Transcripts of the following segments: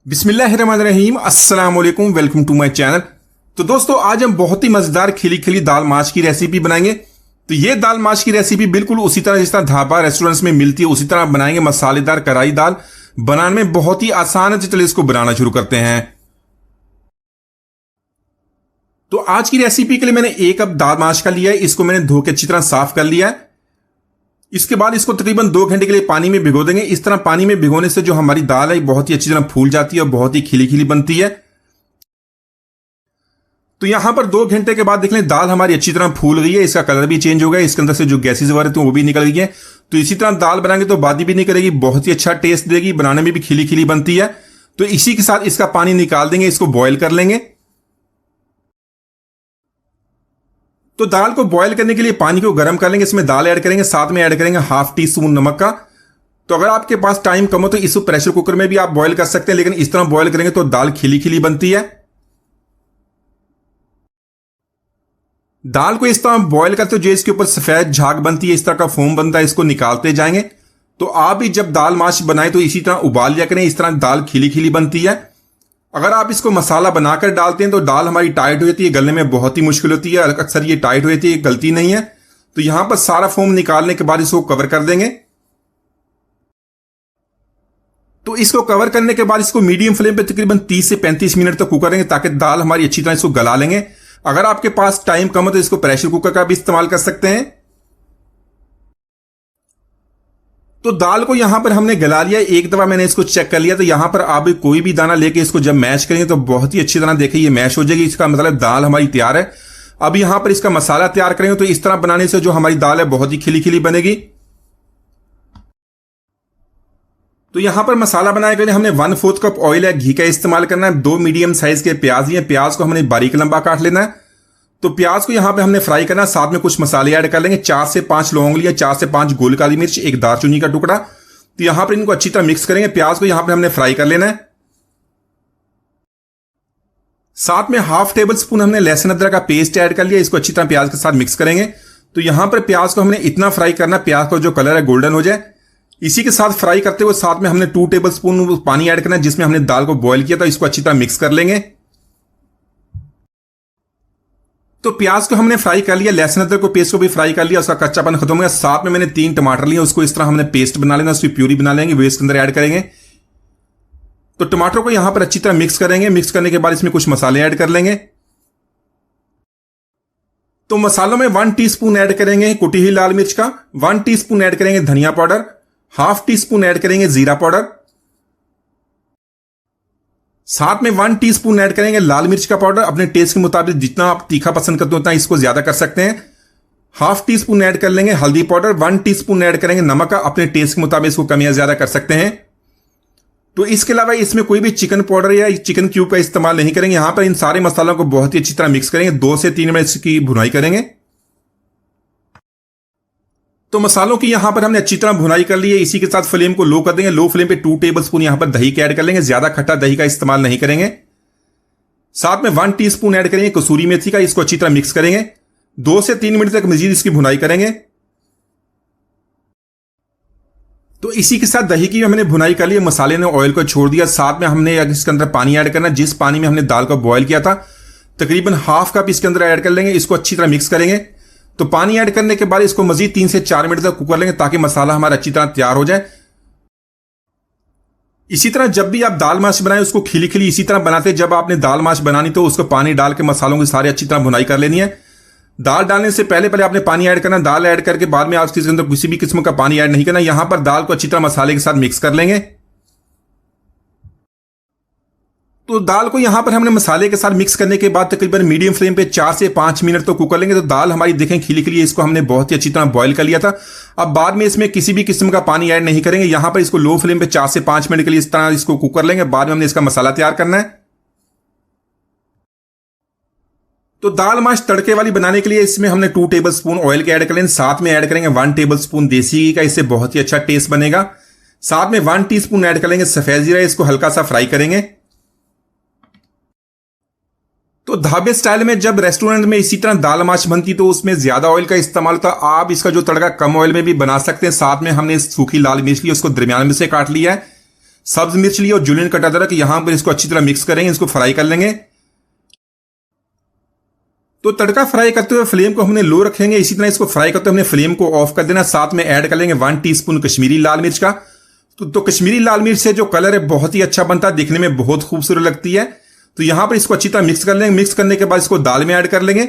बिस्मिल्लाहिर्रहमानिर्रहीम, अस्सलाम वालेकुम, वेलकम टू माय चैनल। तो दोस्तों, आज हम बहुत ही मजेदार खिली खिली दाल माश की रेसिपी बनाएंगे। तो ये दाल माश की रेसिपी बिल्कुल उसी तरह जिस तरह ढाबा रेस्टोरेंट्स में मिलती है उसी तरह बनाएंगे। मसालेदार कढ़ाई दाल बनाने में बहुत ही आसान है। तो चलिए इसको बनाना शुरू करते हैं। तो आज की रेसिपी के लिए मैंने 1 कप दाल माश का लिया है। इसको मैंने धो के अच्छी तरह साफ कर लिया है। इसके बाद इसको तकरीबन 2 घंटे के लिए पानी में भिगो देंगे। इस तरह पानी में भिगोने से जो हमारी दाल है बहुत ही अच्छी तरह फूल जाती है और बहुत ही खिली खिली बनती है। तो यहां पर 2 घंटे के बाद देख लें दाल हमारी अच्छी तरह फूल गई है। इसका कलर भी चेंज हो गया, इसके अंदर से जो गैसेज वगैरह थे वो भी निकल गई है। तो इसी तरह दाल बनाएंगे तो बादी भी नहीं करेगी, बहुत ही अच्छा टेस्ट देगी, बनाने में भी खिली खिली बनती है। तो इसी के साथ इसका पानी निकाल देंगे, इसको बॉयल कर लेंगे। तो दाल को बॉयल करने के लिए पानी को गर्म कर लेंगे, इसमें दाल ऐड करेंगे, साथ में ऐड करेंगे ½ टी स्पून नमक का। तो अगर आपके पास टाइम कम हो तो इस प्रेशर कुकर में भी आप बॉयल कर सकते हैं, लेकिन इस तरह बॉयल करेंगे तो दाल खिली खिली बनती है। दाल को इस तरह बॉयल करते हो जो इसके ऊपर सफेद झाग बनती है, इस तरह का फोम बनता है, इसको निकालते जाएंगे। तो आप भी जब दाल माश बनाए तो इसी तरह उबाल लिया करें, इस तरह दाल खिली खिली बनती है। अगर आप इसको मसाला बनाकर डालते हैं तो दाल हमारी टाइट हो जाती है, गलने में बहुत ही मुश्किल होती है। अक्सर ये टाइट हो जाती है, गलती नहीं है। तो यहां पर सारा फोम निकालने के बाद इसको कवर कर देंगे। तो इसको कवर करने के बाद इसको मीडियम फ्लेम पे तकरीबन 30 से 35 मिनट तक कुक करेंगे, ताकि दाल हमारी अच्छी तरह इसको गला लेंगे। अगर आपके पास टाइम कम हो तो इसको प्रेशर कुकर का भी इस्तेमाल कर सकते हैं। तो दाल को यहां पर हमने गला लिया, एक दफा मैंने इसको चेक कर लिया। तो यहां पर आप कोई भी दाना लेके इसको जब मैश करेंगे तो बहुत ही अच्छी तरह देखिए ये मैश हो जाएगी। इसका मतलब दाल हमारी तैयार है। अब यहां पर इसका मसाला तैयार करेंगे तो इस तरह बनाने से जो हमारी दाल है बहुत ही खिली खिली बनेगी। तो यहां पर मसाला बनाने के लिए हमने 1/4 कप ऑयल या घी का इस्तेमाल करना है। 2 मीडियम साइज के प्याज लिए, प्याज को हमने बारीक लंबा काट लेना है। तो प्याज को यहां पे हमने फ्राई करना है, साथ में कुछ मसाले ऐड कर लेंगे। 4 से 5 लौंग लिया, 4 से 5 गोल काली मिर्च, 1 दालचीनी का टुकड़ा। तो यहां पर इनको अच्छी तरह मिक्स करेंगे। प्याज को यहां पर हमने फ्राई कर लेना है। साथ में ½ टेबल स्पून हमने लहसुन अदरक का पेस्ट ऐड कर लिया, इसको अच्छी तरह प्याज के साथ मिक्स करेंगे। तो यहां पर प्याज को हमने इतना फ्राई करना, प्याज का जो कलर है गोल्डन हो जाए। इसी के साथ फ्राई करते हुए साथ में हमने 2 टेबल स्पून पानी ऐड करना है, जिसमें हमने दाल को बॉयल किया था। इसको अच्छी तरह मिक्स कर लेंगे। तो प्याज को हमने फ्राई कर लिया, लहसुन अदरक को पेस्ट को भी फ्राई कर लिया, उसका कच्चापन खत्म हो गया। साथ में मैंने 3 टमाटर लिए, उसको इस तरह हमने पेस्ट बना लेना, उसकी प्यूरी बना लेंगे, वो इसके अंदर ऐड करेंगे। तो टमाटर को यहां पर अच्छी तरह मिक्स करेंगे। मिक्स करने के बाद इसमें कुछ मसाले ऐड कर लेंगे। तो मसालों में 1 टीस्पून ऐड करेंगे कुटी हुई लाल मिर्च का, 1 टीस्पून ऐड करेंगे धनिया पाउडर, ½ टीस्पून ऐड करेंगे जीरा पाउडर, साथ में 1 टीस्पून ऐड करेंगे लाल मिर्च का पाउडर। अपने टेस्ट के मुताबिक जितना आप तीखा पसंद करते हो उतना इसको ज्यादा कर सकते हैं। ½ टीस्पून ऐड कर लेंगे हल्दी पाउडर, 1 टीस्पून ऐड करेंगे नमक का। अपने टेस्ट के मुताबिक इसको कम या ज्यादा कर सकते हैं। तो इसके अलावा इसमें कोई भी चिकन पाउडर या चिकन क्यूब का इस्तेमाल नहीं करेंगे। यहां पर इन सारे मसालों को बहुत ही अच्छी तरह मिक्स करेंगे। 2 से 3 मिनट की भुनाई करेंगे। तो मसालों की यहां पर हमने अच्छी तरह भुनाई कर ली है। इसी के साथ फ्लेम को लो कर देंगे। लो फ्लेम पे 2 टेबल स्पून यहां पर दही के ऐड कर लेंगे। ज्यादा खट्टा दही का इस्तेमाल नहीं करेंगे। साथ में 1 टीस्पून ऐड करेंगे कसूरी मेथी का, इसको अच्छी तरह मिक्स करेंगे। 2 से 3 मिनट तक मजीद इसकी भुनाई करेंगे। तो इसी के साथ दही की हमने भुनाई कर ली, मसाले ने ऑयल को छोड़ दिया। साथ में हमने इसके अंदर पानी ऐड करना, जिस पानी में हमने दाल को बॉयल किया था तकरीबन ½ कप इसके अंदर ऐड कर लेंगे। इसको अच्छी तरह मिक्स करेंगे। तो पानी ऐड करने के बाद इसको मजीद 3 से 4 मिनट तक कुक कर लेंगे, ताकि मसाला हमारा अच्छी तरह तैयार हो जाए। इसी तरह जब भी आप दाल माश बनाएं उसको खिली खिली इसी तरह बनाते हैं। जब आपने दाल माश बनानी तो उसको पानी डाल के मसालों की सारी अच्छी तरह भुनाई कर लेनी है। दाल डालने से पहले आपने पानी ऐड करना। दाल ऐड करके बाद में आप इसके अंदर किसी भी किस्म का पानी ऐड नहीं करना। यहां पर दाल को अच्छी तरह मसाले के साथ मिक्स कर लेंगे। तो दाल को यहां पर हमने मसाले के साथ मिक्स करने के बाद तकरीबन मीडियम फ्लेम पे 4 से 5 मिनट तो कुक कर लेंगे। तो दाल हमारी देखें खिली खिली, इसको हमने बहुत ही अच्छी तरह बॉयल कर लिया था। अब बाद में इसमें किसी भी किस्म का पानी ऐड नहीं करेंगे। यहां पर इसको लो फ्लेम पे 4 से 5 मिनट के लिए इस तरह इसको कुक कर लेंगे। बाद में हमने इसका मसाला तैयार करना है। तो दाल माश तड़के वाली बनाने के लिए इसमें हमने 2 टेबल स्पून ऑयल के ऐड कर लेंगे। साथ में ऐड करेंगे 1 टेबल स्पून देसी घी का, इससे बहुत ही अच्छा टेस्ट बनेगा। साथ में 1 टीस्पून ऐड कर लेंगे सफेद जीरा, इसको हल्का सा फ्राई करेंगे। तो ढाबे स्टाइल में जब रेस्टोरेंट में इसी तरह दाल माश बनती तो उसमें ज्यादा ऑयल का इस्तेमाल होता। आप इसका जो तड़का कम ऑयल में भी बना सकते हैं। साथ में हमने सूखी लाल मिर्च ली, उसको दरमियान में से काट लिया है। सब्ज मिर्च ली और जूलियन कटा अदरक, यहां पर इसको अच्छी तरह मिक्स करेंगे, इसको फ्राई कर लेंगे। तो तड़का फ्राई करते हुए फ्लेम को हमने लो रखेंगे, इसी तरह इसको फ्राई करते हुए हमने फ्लेम को ऑफ कर देना। साथ में ऐड कर लेंगे 1 टीस्पून कश्मीरी लाल मिर्च का। तो कश्मीरी लाल मिर्च से जो कलर है बहुत ही अच्छा बनता है, दिखने में बहुत खूबसूरत लगती है। तो यहां पर इसको अच्छी तरह मिक्स कर लेंगे। मिक्स करने के बाद इसको दाल में ऐड कर लेंगे।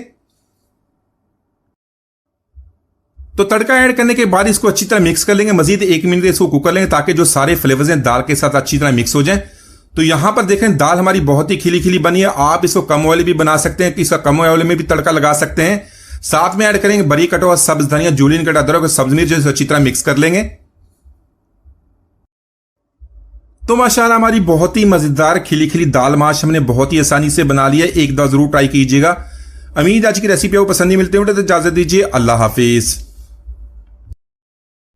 तो तड़का ऐड करने के बाद इसको अच्छी तरह मिक्स कर लेंगे। मजीद 1 मिनट इसको कुक कर लेंगे ताकि जो सारे फ्लेवर्स हैं दाल के साथ अच्छी तरह मिक्स हो जाएं। तो यहां पर देखें दाल हमारी बहुत ही खिली खिली बनी है। आप इसको कम ऑयल भी बना सकते हैं, इसका कम ऑयल में भी तड़का लगा सकते हैं। साथ में ऐड करेंगे बारीक कटा हुआ सब्ज धनिया, जूलियन कटा अदरक और सब्ज मिर्च, अच्छी तरह मिक्स कर लेंगे। तो माशाल्लाह हमारी बहुत ही मजेदार खिली खिली दाल माश हमने बहुत ही आसानी से बना लिया है। एक दफा जरूर ट्राई कीजिएगा। उम्मीद आज की रेसिपी आपको पसंद नहीं मिलती हो तो इजाजत दीजिए। अल्लाह हाफिज।